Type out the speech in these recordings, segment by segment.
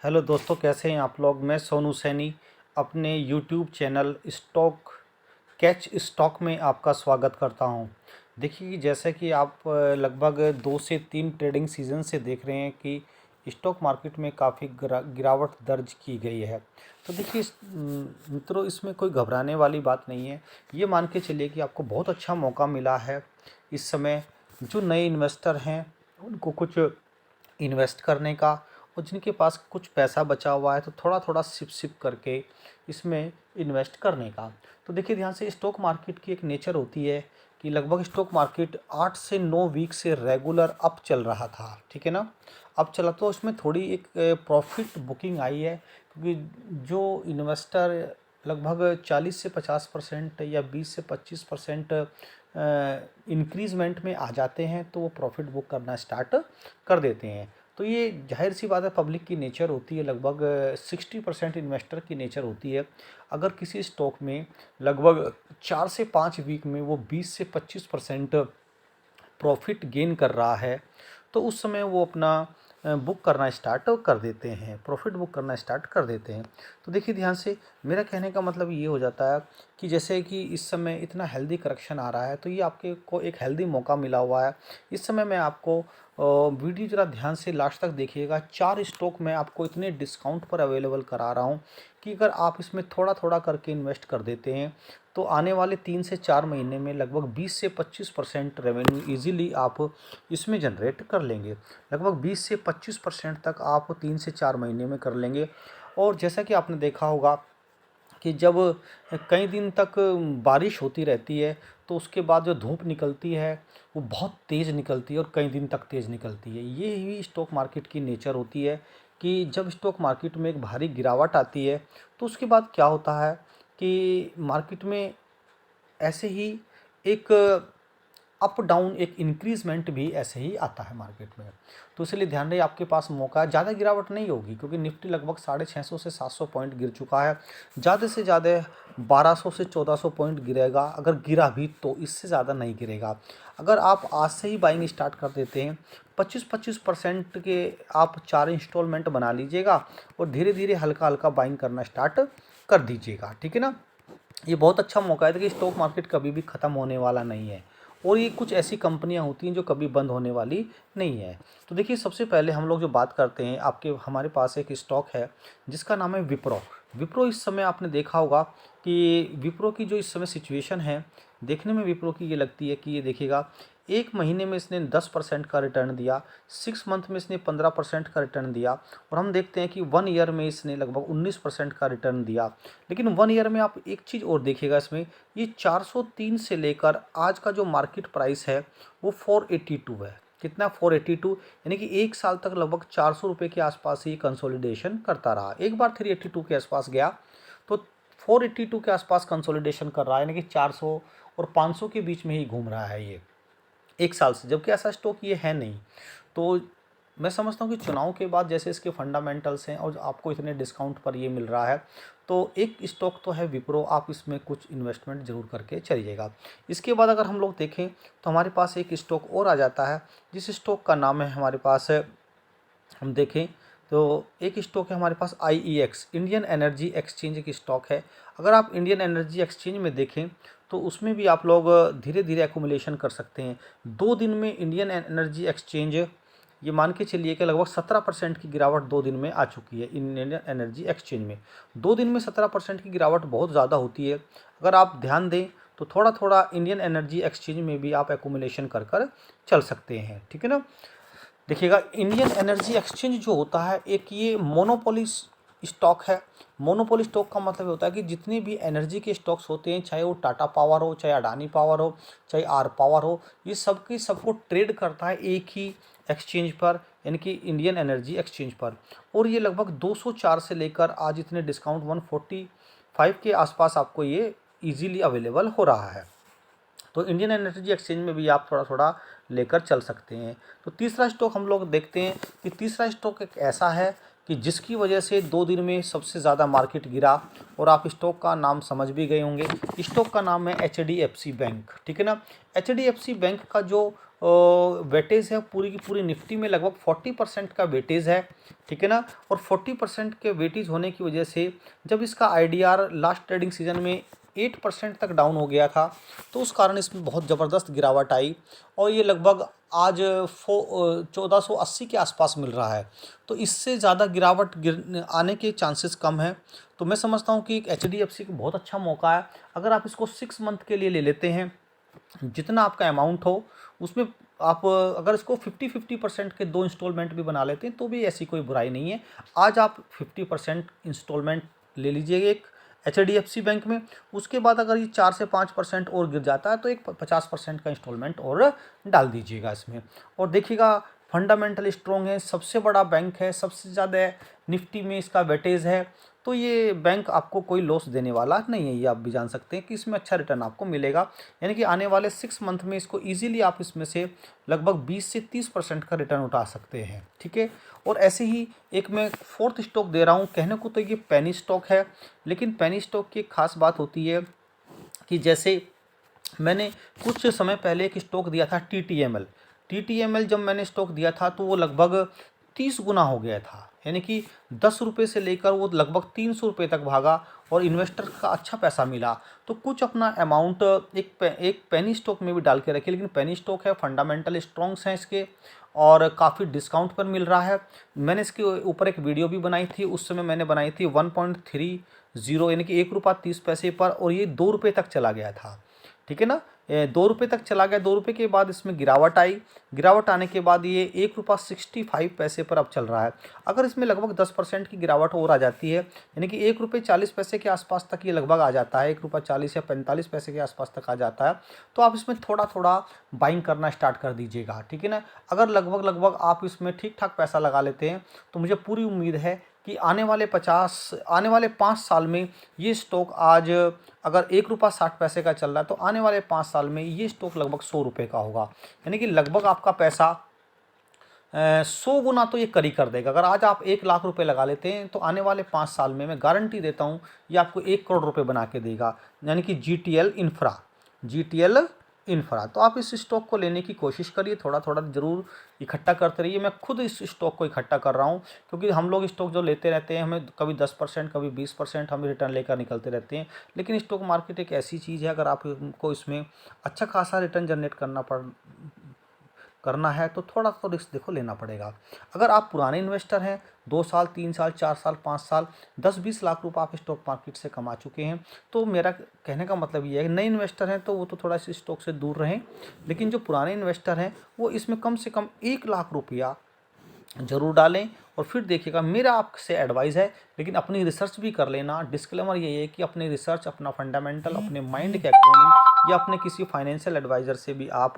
Hello दोस्तों, कैसे हैं आप लोग। मैं सोनू सैनी अपने YouTube channel stock catch stock में आपका स्वागत करता हूं। देखिए कि जैसे कि आप लगभग 2 से 3 ट्रेडिंग सीजन से देख रहे हैं कि स्टॉक मार्केट में काफ़ी गिरावट दर्ज की गई है। तो देखिए मित्रों, इसमें कोई घबराने वाली बात नहीं है। ये मान के चलिए कि आपको बहुत अच्छा मौका मिला है इस समय। जो नए इन्वेस्टर हैं उनको कुछ इन्वेस्ट करने का, और जिनके पास कुछ पैसा बचा हुआ है तो थोड़ा थोड़ा सिप सिप करके इसमें इन्वेस्ट करने का। तो देखिए ध्यान से, स्टॉक मार्केट की एक नेचर होती है कि लगभग स्टॉक मार्केट 8 से 9 वीक से रेगुलर अप चल रहा था, ठीक है ना। अब चला तो उसमें थोड़ी एक प्रॉफिट बुकिंग आई है, क्योंकि जो इन्वेस्टर लगभग 40 से 50% या 20 से 25% इंक्रीजमेंट में आ जाते हैं तो वो प्रॉफिट बुक करना स्टार्ट कर देते हैं। तो ये जाहिर सी बात है, पब्लिक की नेचर होती है। लगभग 60% इन्वेस्टर की नेचर होती है। अगर किसी स्टॉक में लगभग 4 से 5 वीक में वो 20 से 25% प्रॉफिट गेन कर रहा है तो उस समय वो अपना बुक करना स्टार्ट कर देते हैं, प्रॉफिट बुक करना स्टार्ट कर देते हैं। तो देखिए ध्यान से, मेरा कहने का मतलब ये हो जाता है कि जैसे कि इस समय इतना हेल्दी करेक्शन आ रहा है तो ये आपके को एक हेल्दी मौका मिला हुआ है। इस समय मैं आपको वीडियो ज़रा ध्यान से लास्ट तक देखिएगा। 4 स्टॉक मैं आपको इतने डिस्काउंट पर अवेलेबल करा रहा हूँ कि अगर आप इसमें थोड़ा थोड़ा करके इन्वेस्ट कर देते हैं तो आने वाले 3 से 4 महीने में लगभग 20 से 25% रेवेन्यू ईजिली आप इसमें जनरेट कर लेंगे। लगभग 20 से 25% तक आप 3 से 4 महीने में कर लेंगे। और जैसा कि आपने देखा होगा कि जब कई दिन तक बारिश होती रहती है तो उसके बाद जो धूप निकलती है वो बहुत तेज़ निकलती है और कई दिन तक तेज़ निकलती है। ये ही स्टॉक मार्केट की नेचर होती है कि जब स्टॉक मार्केट में एक भारी गिरावट आती है तो उसके बाद क्या होता है कि मार्केट में ऐसे ही एक अप डाउन, एक इंक्रीजमेंट भी ऐसे ही आता है मार्केट में। तो इसलिए ध्यान रहे, आपके पास मौका है। ज़्यादा गिरावट नहीं होगी क्योंकि निफ्टी लगभग 650 से 700 पॉइंट गिर चुका है। ज़्यादा से ज़्यादा 1200 से 1400 पॉइंट गिरेगा, अगर गिरा भी तो इससे ज़्यादा नहीं गिरेगा। अगर आप आज से ही बाइंग स्टार्ट कर देते हैं, 25-25% के आप 4 इंस्टॉलमेंट बना लीजिएगा और धीरे धीरे हल्का हल्का बाइंग करना स्टार्ट कर दीजिएगा, ठीक है ना। ये बहुत अच्छा मौका है कि स्टॉक मार्केट कभी भी ख़त्म होने वाला नहीं है, और ये कुछ ऐसी कंपनियां होती हैं जो कभी बंद होने वाली नहीं है। तो देखिए, सबसे पहले हम लोग जो बात करते हैं, हमारे पास एक स्टॉक है जिसका नाम है विप्रो। विप्रो इस समय आपने देखा होगा कि विप्रो की जो इस समय सिचुएशन है, देखने में विप्रो की ये लगती है कि ये देखिएगा, 1 महीने में इसने 10% का रिटर्न दिया, 6 मंथ में इसने 15% का रिटर्न दिया, और हम देखते हैं कि 1 ईयर में इसने लगभग 19% का रिटर्न दिया। लेकिन 1 ईयर में आप एक चीज़ और देखिएगा, इसमें ये 403 से लेकर आज का जो मार्केट प्राइस है वो 482 है। कितना? 482। यानी कि 1 साल तक लगभग 400 रुपये के आसपास ही कंसोलिडेशन करता रहा। एक बार 382 के आसपास गया तो 482 के आसपास कंसोलिडेशन कर रहा है, यानी कि 400 और 500 के बीच में ही घूम रहा है ये 1 साल से, जबकि ऐसा स्टॉक ये है नहीं। तो मैं समझता हूँ कि चुनाव के बाद जैसे इसके फंडामेंटल्स हैं और आपको इतने डिस्काउंट पर ये मिल रहा है, तो एक स्टॉक तो है विप्रो, आप इसमें कुछ इन्वेस्टमेंट जरूर करके चलिएगा। इसके बाद अगर हम लोग देखें तो हमारे पास एक स्टॉक और आ जाता है, जिस स्टॉक का नाम है हमारे पास है, हम देखें तो एक स्टॉक है हमारे पास IEX, इंडियन एनर्जी एक्सचेंज की स्टॉक है। अगर आप इंडियन एनर्जी एक्सचेंज में देखें तो उसमें भी आप लोग धीरे धीरे एकुमुलेशन कर सकते हैं। 2 दिन में इंडियन एनर्जी एक्सचेंज, ये मान के चलिए कि लगभग 17% की गिरावट 2 दिन में आ चुकी है इंडियन एनर्जी एक्सचेंज में। 2 दिन में 17% की गिरावट बहुत ज़्यादा होती है। अगर आप ध्यान दें तो थोड़ा थोड़ा इंडियन एनर्जी एक्सचेंज में भी आप एकुमुलेशन कर कर चल सकते हैं, ठीक है ना। देखिएगा, इंडियन एनर्जी एक्सचेंज जो होता है, एक ये मोनोपोली स्टॉक है। मोनोपोली स्टॉक का मतलब होता है कि जितने भी एनर्जी के स्टॉक्स होते हैं, चाहे वो टाटा पावर हो, चाहे अडानी पावर हो, चाहे आर पावर हो, ये सबकी सबको ट्रेड करता है एक ही एक्सचेंज पर, यानी कि इंडियन एनर्जी एक्सचेंज पर। और ये लगभग 204 से लेकर आज इतने डिस्काउंट 145 के आसपास आपको ये ईजीली अवेलेबल हो रहा है। तो इंडियन एनर्जी एक्सचेंज में भी आप थोड़ा थोड़ा लेकर चल सकते हैं। तो तीसरा स्टॉक हम लोग देखते हैं कि तीसरा स्टॉक एक ऐसा है कि जिसकी वजह से 2 दिन में सबसे ज़्यादा मार्केट गिरा, और आप स्टॉक का नाम समझ भी गए होंगे। स्टॉक का नाम है HDFC बैंक, ठीक है ना। HDFC बैंक का जो वेटेज है पूरी की पूरी निफ्टी में लगभग 40% का वेटेज है, ठीक है ना। और 40% के वेटेज होने की वजह से जब इसका आईडीआर लास्ट ट्रेडिंग सीजन में 8% तक डाउन हो गया था, तो उस कारण इसमें बहुत ज़बरदस्त गिरावट आई और ये लगभग आज 1480 के आसपास मिल रहा है। तो इससे ज़्यादा गिरावट आने के चांसेस कम हैं। तो मैं समझता हूँ कि एक HDFC का बहुत अच्छा मौका है। अगर आप इसको 6 मंथ के लिए ले लेते हैं, जितना आपका अमाउंट हो उसमें आप अगर इसको 50-50% के 2 इंस्टॉलमेंट भी बना लेते हैं तो भी ऐसी कोई बुराई नहीं है। आज आप 50% इंस्टॉलमेंट ले लीजिए एक HDFC बैंक में, उसके बाद अगर ये 4 से 5% और गिर जाता है तो एक 50% का इंस्टॉलमेंट और डाल दीजिएगा इसमें। और देखिएगा फंडामेंटल स्ट्रॉन्ग है, सबसे बड़ा बैंक है, सबसे ज़्यादा निफ्टी में इसका वेटेज है, तो ये बैंक आपको कोई लॉस देने वाला नहीं है। ये आप भी जान सकते हैं कि इसमें अच्छा रिटर्न आपको मिलेगा। यानी कि आने वाले 6 मंथ में इसको इजीली आप इसमें से लगभग 20 से 30% का रिटर्न उठा सकते हैं, ठीक है। और ऐसे ही एक मैं फोर्थ स्टॉक दे रहा हूँ, कहने को तो ये पेनी स्टॉक है, लेकिन पेनी स्टॉक की एक खास बात होती है कि जैसे मैंने कुछ समय पहले एक स्टॉक दिया था TTML। TTML जब मैंने स्टॉक दिया था तो वो लगभग 30 गुना हो गया था, यानी कि 10 रुपये से लेकर वो लगभग 300 रुपये तक भागा और इन्वेस्टर का अच्छा पैसा मिला। तो कुछ अपना अमाउंट एक पेनी स्टॉक में भी डाल के रखिए, लेकिन पेनी स्टॉक है, फंडामेंटल स्ट्रॉन्ग्स हैं इसके और काफ़ी डिस्काउंट पर मिल रहा है। मैंने इसके ऊपर एक वीडियो भी बनाई थी, उस समय मैंने बनाई थी 1.30 यानी कि 1 रुपया 30 पैसे पर, और ये 2 रुपये तक चला गया था, ठीक है ना। 2 रुपये तक चला गया, 2 रुपये के बाद इसमें गिरावट आई, गिरावट आने के बाद ये 1 रुपया 65 पैसे पर अब चल रहा है। अगर इसमें लगभग 10% की गिरावट और आ जाती है, यानी कि 1 रुपये 40 पैसे के आसपास तक ये लगभग आ जाता है, 1 रुपया 40 या 45 पैसे के आसपास तक आ जाता है, तो आप इसमें थोड़ा थोड़ा बाइंग करना स्टार्ट कर दीजिएगा, ठीक है ना। अगर लगभग आप इसमें ठीक ठाक पैसा लगा लेते हैं तो मुझे पूरी उम्मीद है कि आने वाले 5 साल में ये स्टॉक आज अगर 1 रुपया 60 पैसे का चल रहा है तो आने वाले 5 साल में ये स्टॉक लगभग 100 रुपये का होगा। यानी कि लगभग आपका पैसा 100 गुना तो ये कर देगा। अगर आज आप 1 लाख रुपए लगा लेते हैं तो आने वाले 5 साल में मैं गारंटी देता हूँ ये आपको 1 करोड़ रुपए बना के देगा। यानी कि GTL इंफ्रा। तो आप इस स्टॉक को लेने की कोशिश करिए, थोड़ा थोड़ा ज़रूर इकट्ठा करते रहिए। मैं खुद इस स्टॉक को इकट्ठा कर रहा हूँ क्योंकि हम लोग स्टॉक जो लेते रहते हैं हमें कभी 10% कभी 20% हम रिटर्न लेकर निकलते रहते हैं। लेकिन स्टॉक मार्केट एक ऐसी चीज़ है, अगर आपको इसमें अच्छा खासा रिटर्न जनरेट करना है तो थोड़ा तो रिस्क देखो लेना पड़ेगा। अगर आप पुराने इन्वेस्टर हैं, 2 साल 3 साल 4 साल 5 साल 10-20 लाख रुपए आप स्टॉक मार्केट से कमा चुके हैं, तो मेरा कहने का मतलब ये है कि नए इन्वेस्टर हैं तो वो तो थोड़ा इस स्टॉक से दूर रहें, लेकिन जो पुराने इन्वेस्टर हैं वो इसमें कम से कम 1 लाख रुपया ज़रूर डालें। और फिर देखिएगा, मेरा आपसे एडवाइस है, लेकिन अपनी रिसर्च भी कर लेना। डिस्क्लेमर ये है कि अपनी रिसर्च, अपना फंडामेंटल, अपने माइंड के अकॉर्डिंग या अपने किसी फाइनेंशियल एडवाइज़र से भी आप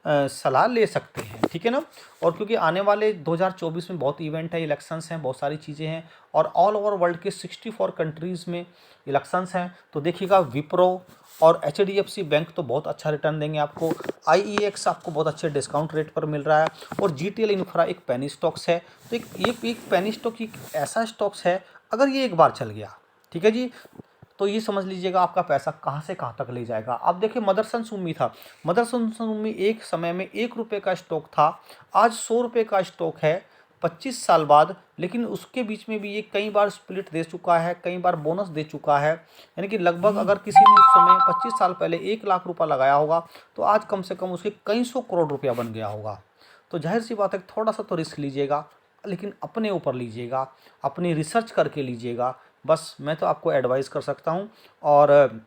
सलाह ले सकते हैं, ठीक है ना। और क्योंकि आने वाले 2024 में बहुत इवेंट है, इलेक्शंस हैं, बहुत सारी चीज़ें हैं और ऑल ओवर वर्ल्ड के 64 कंट्रीज़ में इलेक्शंस हैं, तो देखिएगा विप्रो और HDFC बैंक तो बहुत अच्छा रिटर्न देंगे आपको। IEX आपको बहुत अच्छे डिस्काउंट रेट पर मिल रहा है और GTL इंफ्रा एक पेनी स्टॉक्स है। तो एक पेनी स्टॉक एक ऐसा स्टॉक्स है, अगर ये एक बार चल गया, ठीक है जी, तो ये समझ लीजिएगा आपका पैसा कहाँ से कहाँ तक ले जाएगा। आप देखिए मदरसन सुमी था, मदरसन सुमी एक समय में 1 रुपये का स्टॉक था, आज 100 रुपये का स्टॉक है 25 साल बाद। लेकिन उसके बीच में भी ये कई बार स्प्लिट दे चुका है, कई बार बोनस दे चुका है। यानी कि लगभग अगर किसी ने उस समय 25 साल पहले 1 लाख रुपया लगाया होगा तो आज कम से कम उसके कई सौ करोड़ रुपया बन गया होगा। तो जाहिर सी बात है थोड़ा सा तो रिस्क लीजिएगा, लेकिन अपने ऊपर लीजिएगा, अपनी रिसर्च करके लीजिएगा। बस मैं तो आपको एडवाइस कर सकता हूँ और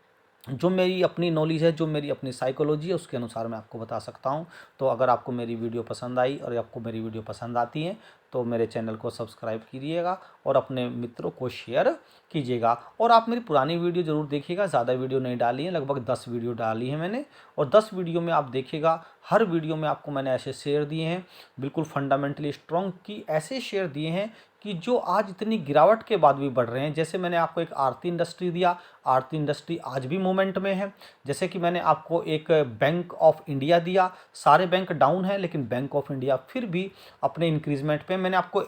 जो मेरी अपनी नॉलेज है, जो मेरी अपनी साइकोलॉजी है, उसके अनुसार मैं आपको बता सकता हूँ। तो अगर आपको मेरी वीडियो पसंद आई और आपको मेरी वीडियो पसंद आती है तो मेरे चैनल को सब्सक्राइब कीजिएगा और अपने मित्रों को शेयर कीजिएगा। और आप मेरी पुरानी वीडियो ज़रूर देखिएगा, ज़्यादा वीडियो नहीं डाली है, लगभग 10 वीडियो डाली है मैंने, और 10 वीडियो में आप देखिएगा हर वीडियो में आपको मैंने ऐसे शेयर दिए हैं, बिल्कुल फंडामेंटली स्ट्रॉन्ग की ऐसे शेयर दिए हैं कि जो आज इतनी गिरावट के बाद भी बढ़ रहे हैं। जैसे मैंने आपको एक आरती इंडस्ट्री दिया, आरती इंडस्ट्री आज भी मूवमेंट में है। जैसे कि मैंने आपको एक बैंक ऑफ इंडिया दिया, सारे बैंक डाउन हैं लेकिन बैंक ऑफ इंडिया फिर भी अपने इंक्रीजमेंट पे। मैंने आपको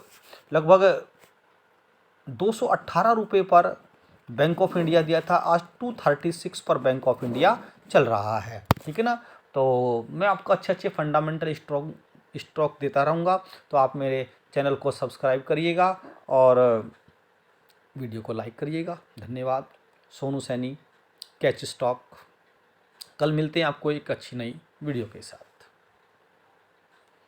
लगभग 218 रुपये पर बैंक ऑफ इंडिया दिया था, आज 236 पर बैंक ऑफ इंडिया चल रहा है, ठीक है ना। तो मैं आपको अच्छे अच्छे फंडामेंटल स्टॉक देता रहूँगा। तो आप मेरे चैनल को सब्सक्राइब करिएगा और वीडियो को लाइक करिएगा। धन्यवाद। Sonu Saini, catch stock. कल मिलते हैं आपको एक अच्छी नई वीडियो के साथ।